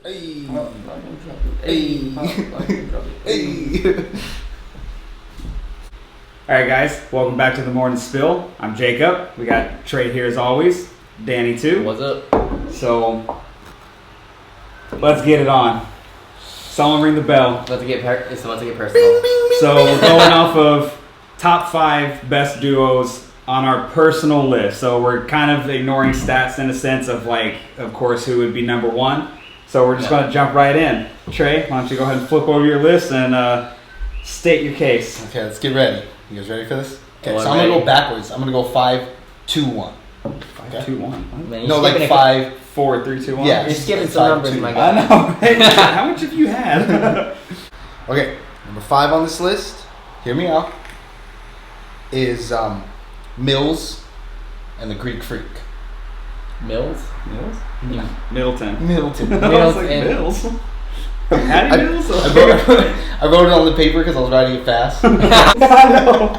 Hey. Alright guys, welcome back to the Morning Spill. I'm Jacob. We got Trey here as always. Danny too. What's up? So, let's get it on. Someone ring the bell. It's about to get personal. So we're going off of top 5 best duos on our personal list. So we're kind of ignoring stats in a sense of like, of course, who would be number 1. So we're just going to jump right in. Trey, why don't you go ahead and flip over your list and state your case. Okay, let's get ready. You guys ready for this? Okay, Well, so I'm going to go backwards. I'm going to go 5, 2, 1. 5, 2, 1. Man, No, you're like skipping 5. 4, 3, 2, 1. Yeah. You're skipping It's some 5, numbers, 2. my I guy. know, right? How much have you had? Okay, number 5 on this list, hear me out, is Mills and the Greek Freak. Mills? Mills? Middleton. Middleton. I was like, and- Mills? Patty Mills? I wrote it on the paper because I was writing it fast. I know.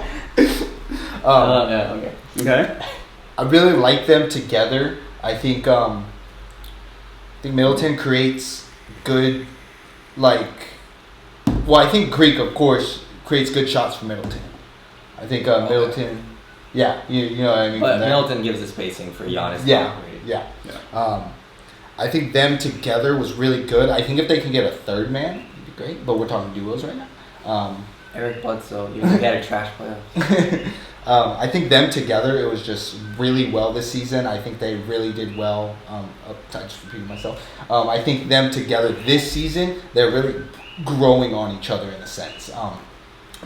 Yeah, okay. Okay. I really like them together. I think Middleton creates good, I think Greek, of course, creates good shots for Middleton. I think Middleton, yeah, you know what I mean. But from there. Middleton gives the spacing for Giannis. Yeah. I think them together was really good. I think if they can get a third man, it'd be great. But we're talking duos right now. Eric Bledsoe, you had a trash playoff. I think them together, it was just really well this season. I think they really did well. I just repeated myself. I think them together this season, they're really growing on each other in a sense.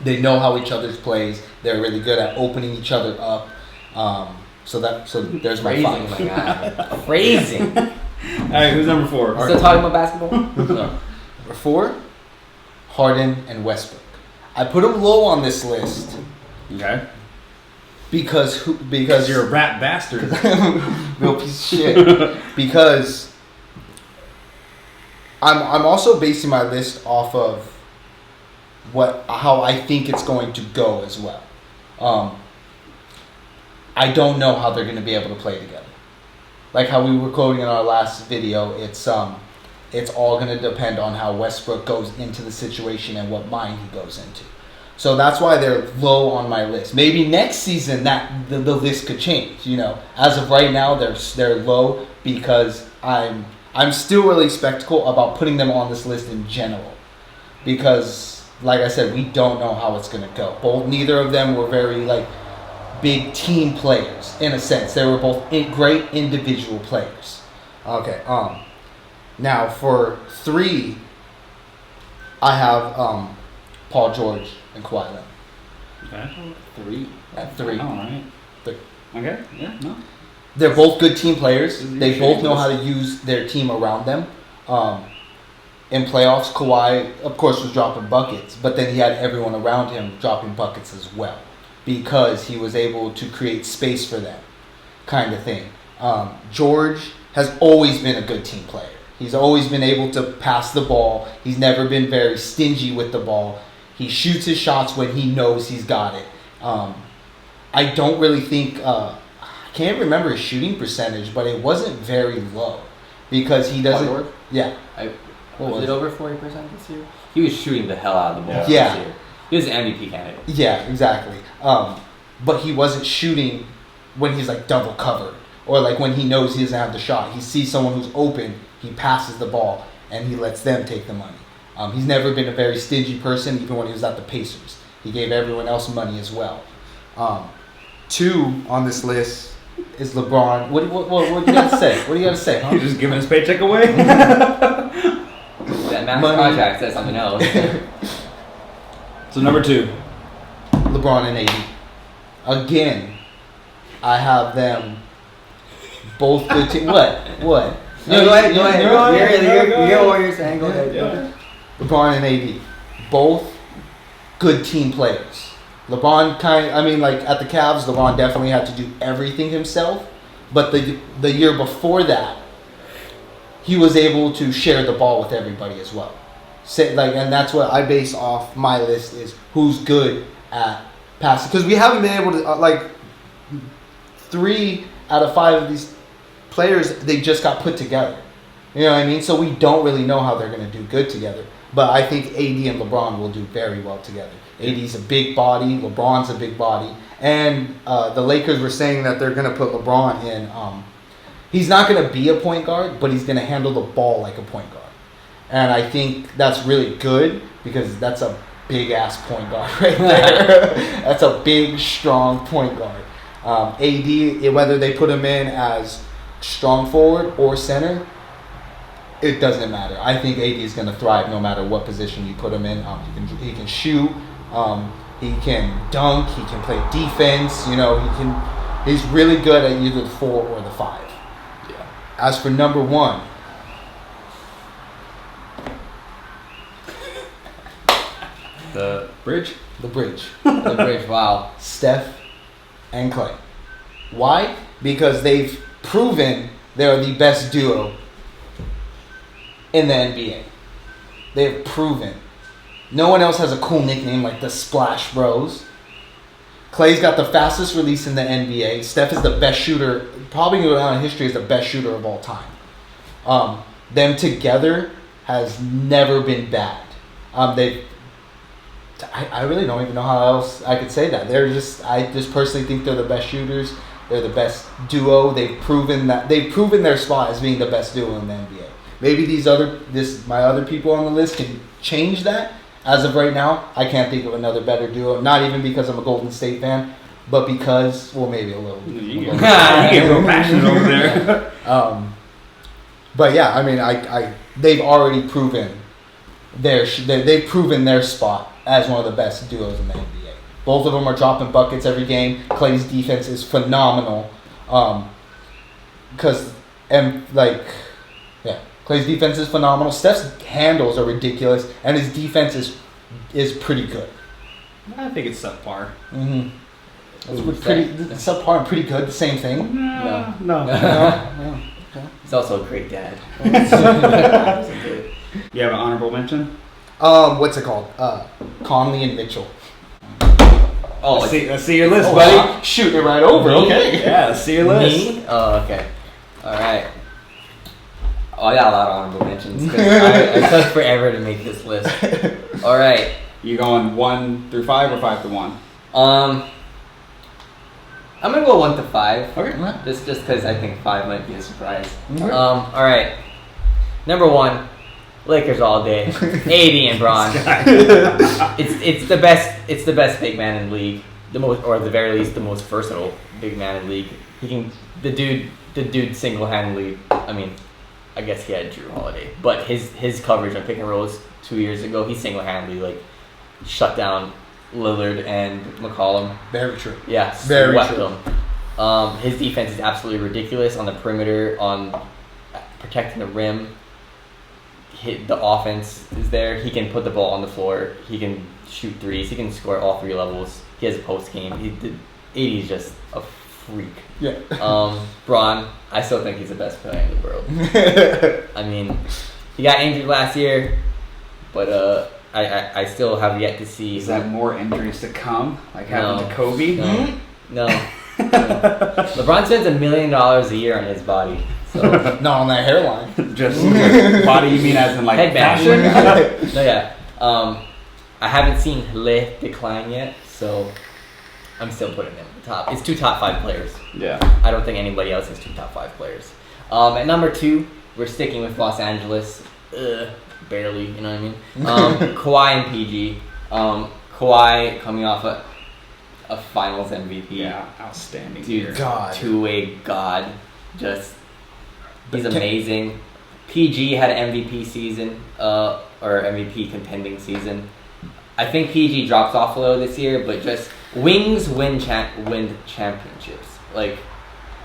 They know how each other's plays. They're really good at opening each other up. So there's my Phrasing, 5. my guy. Phrasing. Alright, who's number 4? Still talking about basketball? No. Number 4, Harden and Westbrook. I put them low on this list Okay. because You're a rat bastard. real piece of shit. Because I'm also basing my list off of how I think it's going to go as well. I don't know how they're going to be able to play together. Like how we were quoting in our last video, it's all going to depend on how Westbrook goes into the situation and what mind he goes into. So that's why they're low on my list. Maybe next season that the list could change. You know, as of right now, they're low because I'm still really skeptical about putting them on this list in general, because like I said, we don't know how it's gonna go. Neither of them were very big team players in a sense. They were both great individual players. Okay. Now for 3, I have Paul George and Kawhi Leonard. Okay. 3. At 3. Alright. Three. Okay, yeah, no. They're both good team players. This is They your both know how to use their team around them. In playoffs, Kawhi, of course, was dropping buckets, but then he had everyone around him dropping buckets as well because he was able to create space for them, kind of thing. George has always been a good team player. He's always been able to pass the ball. He's never been very stingy with the ball. He shoots his shots when he knows he's got it. I don't really think... I can't remember his shooting percentage, but it wasn't very low because he doesn't... Hard work? Yeah. Was it over 40% this year? He was shooting the hell out of the ball Yeah. this year. He was an MVP candidate. Yeah, exactly. But he wasn't shooting when he's double covered or when he knows he doesn't have the shot. He sees someone who's open, he passes the ball, and he lets them take the money. He's never been a very stingy person, even when he was at the Pacers. He gave everyone else money as well. 2 on this list is LeBron. What do you got to say? What do you got to say? Huh? You're just giving his paycheck away? That max Money. contract says something else. So number 2. LeBron and AD. Again, I have them both good team. What? No, go ahead. You're ahead. Warriors fan. Go ahead. Yeah. LeBron and AD, both good team players. LeBron at the Cavs, LeBron definitely had to do everything himself. But the year before that, he was able to share the ball with everybody as well. And that's what I base off my list is who's good at passing, because we haven't been able to 3 out of 5 of these players, they just got put together. You know what I mean? So we don't really know how they're going to do good together. But I think AD and LeBron will do very well together. AD's a big body. LeBron's a big body. And the Lakers were saying that they're going to put LeBron in. He's not going to be a point guard, but he's going to handle the ball like a point guard. And I think that's really good because that's a big-ass point guard right there. That's a big, strong point guard. AD, whether they put him in as strong forward or center, it doesn't matter. I think AD is going to thrive no matter what position you put him in. He can shoot. He can dunk. He can play defense. You know, he's really good at either the 4 or the 5. Yeah. As for number 1, The Bridge? the bridge, the bridge. Wow. Steph and Clay. Why? Because they've proven they're the best duo in the NBA. They've proven. No one else has a cool nickname like the Splash Bros. Clay's got the fastest release in the NBA. Steph is the best shooter, probably go down in history as the best shooter of all time. Them together has never been bad. I really don't even know how else I could say that. I just personally think they're the best shooters. They're the best duo. They've proven their spot as being the best duo in the NBA. Maybe my other people on the list can change that. As of right now, I can't think of another better duo. Not even because I'm a Golden State fan, but because, well, maybe a little. You get real passionate over there. But yeah, I mean, they've already proven they've proven their spot as one of the best duos in the NBA. Both of them are dropping buckets every game. Clay's defense is phenomenal. Clay's defense is phenomenal. Steph's handles are ridiculous, and his defense is pretty good. I think it's subpar. Mm-hmm. It's subpar and pretty good. The same thing. No. No. He's also a great dad. You have an honorable mention? What's it called? Conley and Mitchell. Oh, Let's see your list, Oh, buddy. wow. Shooting it right over. Me? Okay. Yeah, let's see your list. me? Oh, okay. All right. Oh, I got a lot of honorable mentions. 'Cause I took forever to make this list. All right. You going 1 through 5 or 5 to 1? I'm gonna go 1 to 5. Okay. Just because I think 5 might be a surprise. Okay. All right. Number 1, Lakers all day. AD and Bron. It's the best. It's the best big man in the league. The most, or at the very least, the most versatile big man in the league. He can. The dude single-handedly. I mean, I guess he had Drew Holiday, but his coverage on pick and rolls 2 years ago, he single-handedly shut down Lillard and McCollum. Very true. Yeah, Very swept true. them. His defense is absolutely ridiculous on the perimeter, on protecting the rim. The offense is there. He can put the ball on the floor. He can shoot threes. He can score at all 3 levels. He has a post game. AD is just a freak. Yeah. Bron, I still think he's the best player in the world. I mean, he got injured last year, but I still have yet to see. Is that more injuries to come? Like happened to Kobe? No. LeBron spends $1 million a year on his body. So Not on that hairline. Just body, you mean as in like headband. fashion? No, yeah. I haven't seen Le decline yet, so I'm still putting him at the top. It's 2 top 5 players. Yeah. I don't think anybody else has 2 top 5 players. At number 2, we're sticking with Los Angeles. Barely, you know what I mean? Kawhi and PG. Kawhi coming off a Finals MVP. Yeah, outstanding. Dude, year. God. two-way god. Just, he's But amazing. PG had an MVP season, or MVP contending season. I think PG drops off a little this year, but just wings win championships. Like,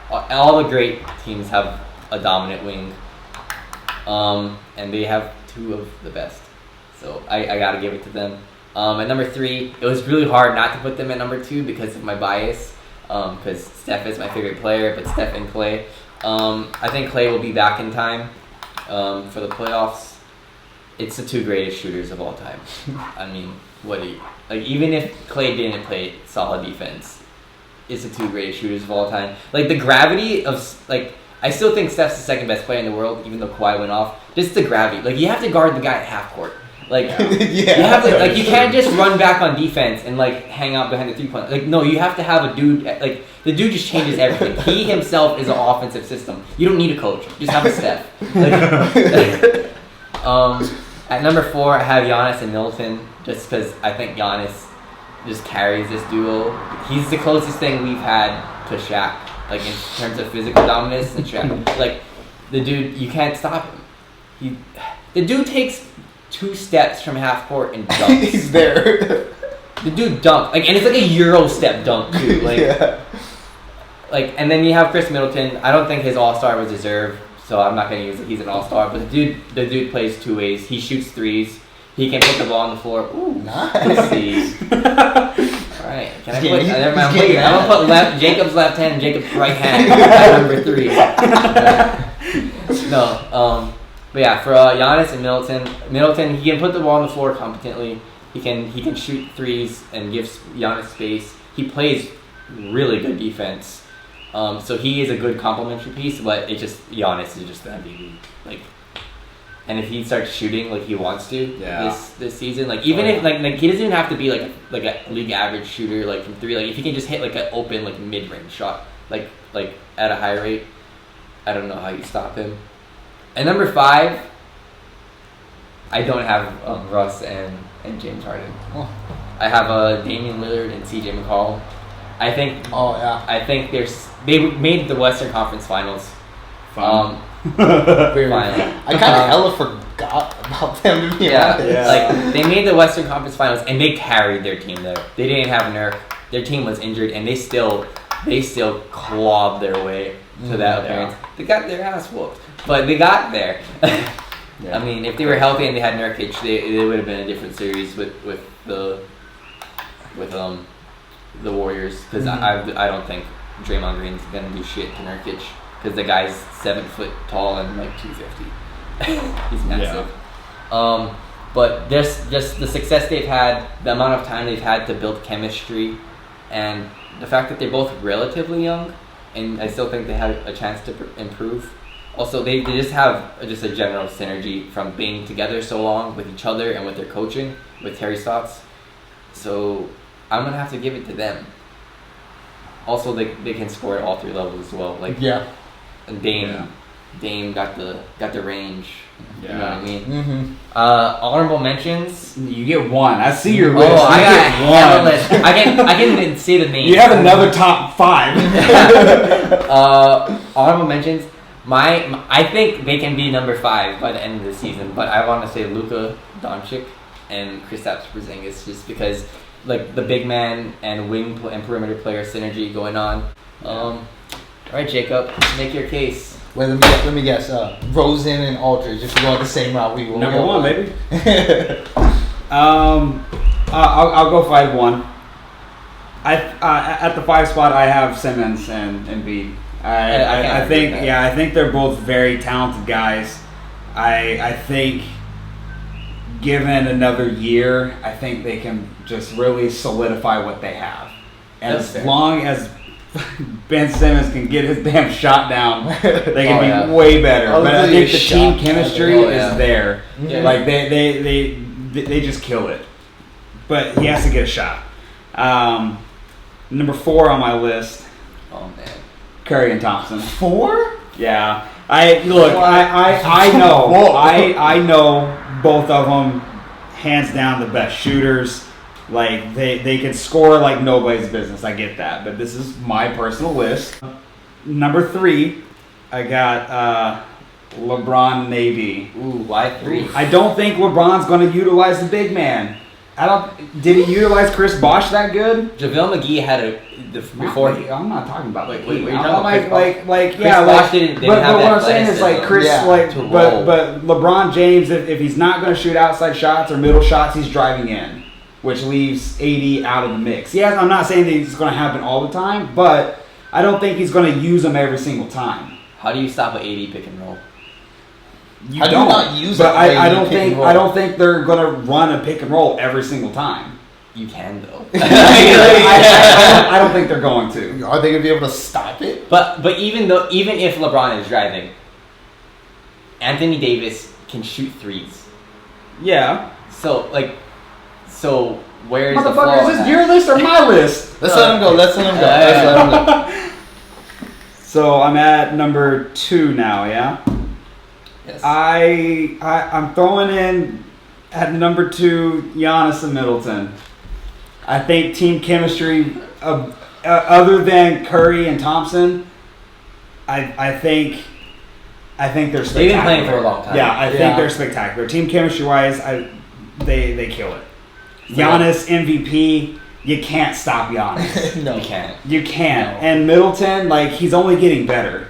all the great teams have a dominant wing, and they have 2 of the best. So I gotta give it to them. At number 3, it was really hard not to put them at number 2 because of my bias. Because Steph is my favorite player, but Steph and Clay. I think Clay will be back in time for the playoffs. It's the 2 greatest shooters of all time. I mean, even if Clay didn't play solid defense, it's the 2 greatest shooters of all time. Like the gravity of I still think Steph's the second best player in the world, even though Kawhi went off. Just the gravity. Like, you have to guard the guy at half court. Like, you have to, like, you can't just run back on defense and, like, hang out behind the 3-point. Like, no, you have to have a dude, like, the dude just changes everything. He himself is an offensive system. You don't need a coach. Just have a Steph. Like, at number 4, I have Giannis and Middleton, just because I think Giannis just carries this duo. He's the closest thing we've had to Shaq, like, in terms of physical dominance and Shaq. Like, the dude, you can't stop him. The dude takes 2 steps from half court and dunks. He's there. The dude dunked, like, and it's like a Euro step dunk too. Like, like, and then you have Chris Middleton. I don't think his All-Star was deserved, so I'm not gonna use it. He's an All-Star, but the dude plays 2 ways. He shoots threes. He can put the ball on the floor. Ooh, nice. Let's see. All right, can I put? Never mind. I'm gonna put Jacob's left hand and Jacob's right hand at number 3. No, but yeah, for Giannis and Middleton, he can put the ball on the floor competently. He can shoot threes and gives Giannis space. He plays really good defense. So he is a good complementary piece, but Giannis is just the MVP. Like, and if he starts shooting like he wants to this season, like even if like he doesn't even have to be like a league average shooter like from 3. Like if he can just hit like an open like mid range shot like at a high rate, I don't know how you stop him. And number 5, I don't have Russ and James Harden. Oh. I have Damian Lillard and CJ McCollum. I think. Oh yeah. I think they made the Western Conference Finals. Fun. Finally. I kind of hella forgot about them to be honest. Yeah. Like they made the Western Conference Finals and they carried their team there. They didn't have Nurk. Their team was injured and they still clawed their way to that appearance. They got their ass whooped, but they got there. I mean, if they were healthy and they had Nurkic, they would have been a different series with the Warriors. Because I don't think Draymond Green's gonna do shit to Nurkic because the guy's 7 foot tall and like 250. He's massive. Yeah. But just the success they've had, the amount of time they've had to build chemistry, and the fact that they're both relatively young, and I still think they have a chance to improve. Also, they just have just a general synergy from being together so long with each other and with their coaching, with Terry Stotts. So I'm going to have to give it to them. Also, they can score at all 3 levels as well. Like Dame got the range. You know what I mean? Mm-hmm. Honorable mentions. You get 1. I see your list. Oh, I got a list. I can say the names. You have another top 5. Honorable mentions. I think they can be number 5 by the end of the season, but I want to say Luka Doncic and Kristaps Porzingis just because like the big man and wing and perimeter player synergy going on. All right, Jacob, make your case. Wait, let me guess. Rosen and Aldridge. If you go on the same route, we will. Number 1, baby. I'll go 5-1. At the 5 spot, I have Simmons and Embiid. I think they're both very talented guys. I think given another year, I think they can just really solidify what they have. And as long as Ben Simmons can get his damn shot down, they can be way better. But I think the team chemistry is there. Yeah. Like they just kill it. But he has to get a shot. Number 4 on my list. Oh man. Curry and Thompson. 4? Yeah. I know. I know both of them hands down the best shooters. Like they can score like nobody's business. I get that, but this is my personal list. Number 3, I got LeBron and AD. Ooh, why 3? I don't think LeBron's going to utilize the big man. Did he utilize Chris Bosh that good? JaVale McGee had before. I'm not talking about wait, McGee. you're talking about Chris Bosh didn't but have what that I'm saying is like Chris, but LeBron James, if he's not going to shoot outside shots or middle shots, he's driving in, which leaves AD out of the mix. Yeah, I'm not saying that it's going to happen all the time, but I don't think he's going to use them every single time. How do you stop an AD pick and roll? I do not use but I don't think they're going to run a pick and roll every single time. You can though. I don't think they're going to. Are they gonna be able to stop it? But even if LeBron is driving, Anthony Davis can shoot threes. Yeah. So where's the flaw? Motherfucker, is this your list or my list? Let's let him go. Let's let him go. Let's let him go. So I'm at number 2 now, yeah? Yes. I'm throwing in at number 2 Giannis and Middleton. I think team chemistry, other than Curry and Thompson, I think they're spectacular. They've been playing for a long time. Yeah, I think they're spectacular. Team chemistry wise, they kill it. Giannis MVP, you can't stop Giannis. No. You can't. You can't. No. And Middleton, like, he's only getting better.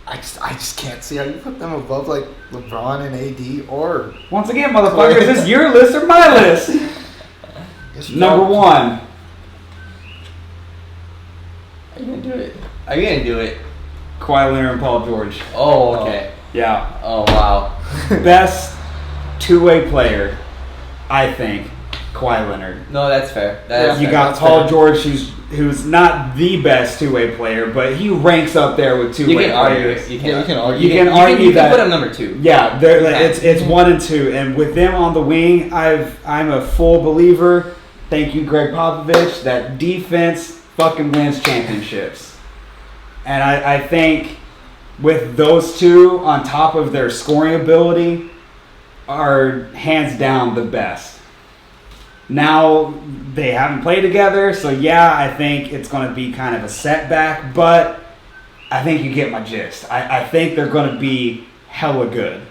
I just can't see how you put them above like LeBron and AD or Once again, motherfucker, is this your list or my list? Number 1. Are you gonna do it? Are you gonna do it? Kawhi Leonard and Paul George. Oh, okay. Yeah. Oh, wow. Best two-way player, I think, Kawhi Leonard. No, that's fair. That's You fair. got that's Paul fair. George, who's not the best two-way player, but he ranks up there with You two-way can argue players. it. You Yeah, you can argue. You can argue you that. can put him number 2. Yeah, it's 1 and 2, and with them on the wing, I'm a full believer. Thank you, Greg Popovich. That defense fucking wins championships, and I think with those two on top of their scoring ability, are hands down the best. Now they haven't played together, so yeah, I think it's going to be kind of a setback, but I think you get my gist. I think they're going to be hella good.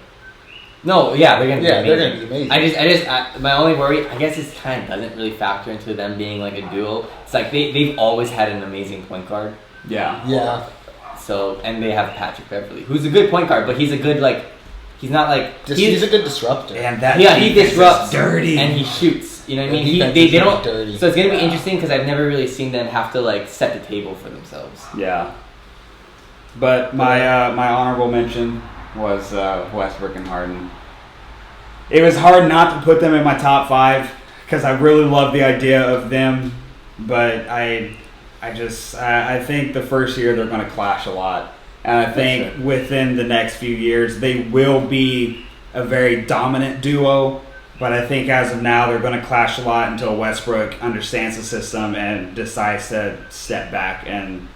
No, yeah, they're gonna be Yeah, amazing. they're gonna be amazing. My only worry, I guess, it kind of doesn't really factor into them being like a duo. It's like they've always had an amazing point guard. Yeah. Yeah. So, and they have Patrick Beverly, who's a good point guard, but he's a good he's not like He's a good disruptor. And that he defense is disrupts dirty. and he shoots. You know what I The mean? defense They is don't. dirty. So it's gonna be Yeah. interesting because I've never really seen them have to set the table for themselves. Yeah. But my honorable mention was Westbrook and Harden. It was hard not to put them in my top 5 because I really love the idea of them, but I think the first year they're going to clash a lot, and I think within the next few years they will be a very dominant duo. But I think as of now they're going to clash a lot until Westbrook understands the system and decides to step back and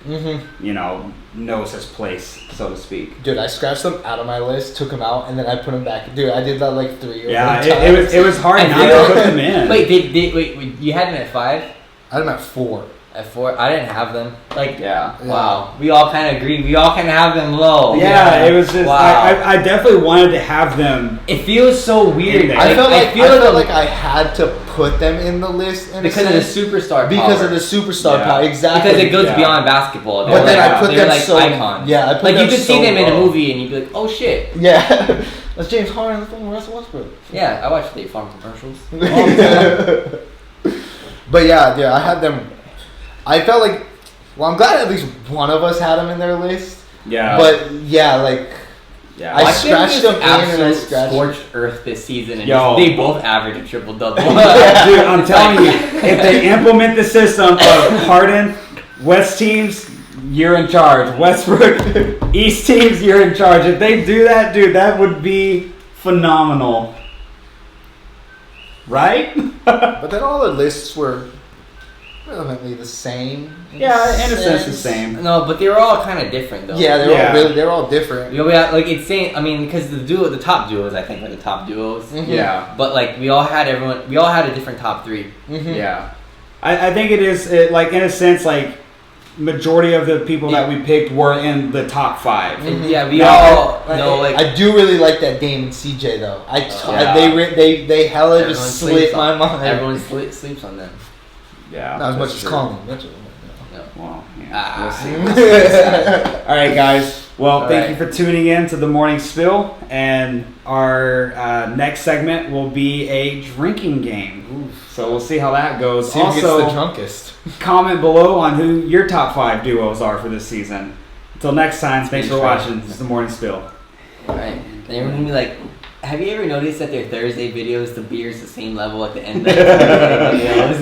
knows his place, so to speak. Dude, I scratched them out of my list, took them out, and then I put them back. Dude, I did that like 3 or 4 Yeah, times. it was hard I not feel- to put them in. Wait, wait, you had them at 5? I had them at 4. At 4? I didn't have them. Yeah. Wow. We all kind of agreed. We all kind of have them low. Yeah, it was just. Wow. I definitely wanted to have them. It feels so weird. I I felt the- like I had to put them in the list in because a of the sense, superstar because power. of the superstar Yeah. power. Exactly. Because it goes Yeah. beyond basketball. But then I put they're them so icons. Yeah, I put like them you could so see them in a low. movie and you'd be like, oh shit. Yeah, that's James Harden. That's Russell Westbrook. Yeah, I watch State Farm commercials. But yeah, I had them. I felt like, well, I'm glad at least one of us had them in their list. Yeah. But yeah, yeah. I Watch scratched them in and I absolute scratched- scorched earth this season, and Yo. they both average a triple double. Dude, I'm telling you, if they implement the system of Harden, West teams, you're in charge. Westbrook, East teams, you're in charge. If they do that, dude, that would be phenomenal. Right? But then all the lists were relevantly the same. Yeah, in a sense the same. No, but they were all kind of different though. Yeah, they're all different. You know, we had, it's saying. I mean, because the top duos, I think, are the top duos. Mhm. Yeah. But we all had a different top 3. Mhm. Yeah. I think it is, in a sense, majority of the people that we picked were in the top 5. Mhm. Yeah, we No, all know I do really like that Dame and CJ though. Yeah. They hella Everyone just sleeps slit my on- mind. Everyone sleeps on them. Yeah. Not as much that's as true. Colin Mitchell. No. Well, yeah, Ah. we'll see. All right, guys. Well, All thank right. you for tuning in to the Morning Spill, and our next segment will be a drinking game. So we'll see how that goes. See who gets the Also, drunkest. comment below on who your top 5 duos are for this season. Until next time, thanks for Interesting. watching. This is the Morning Spill. All right. And everyone gonna be like, Have you ever noticed that their Thursday videos, the beer's the same level at the end of the Thursday videos?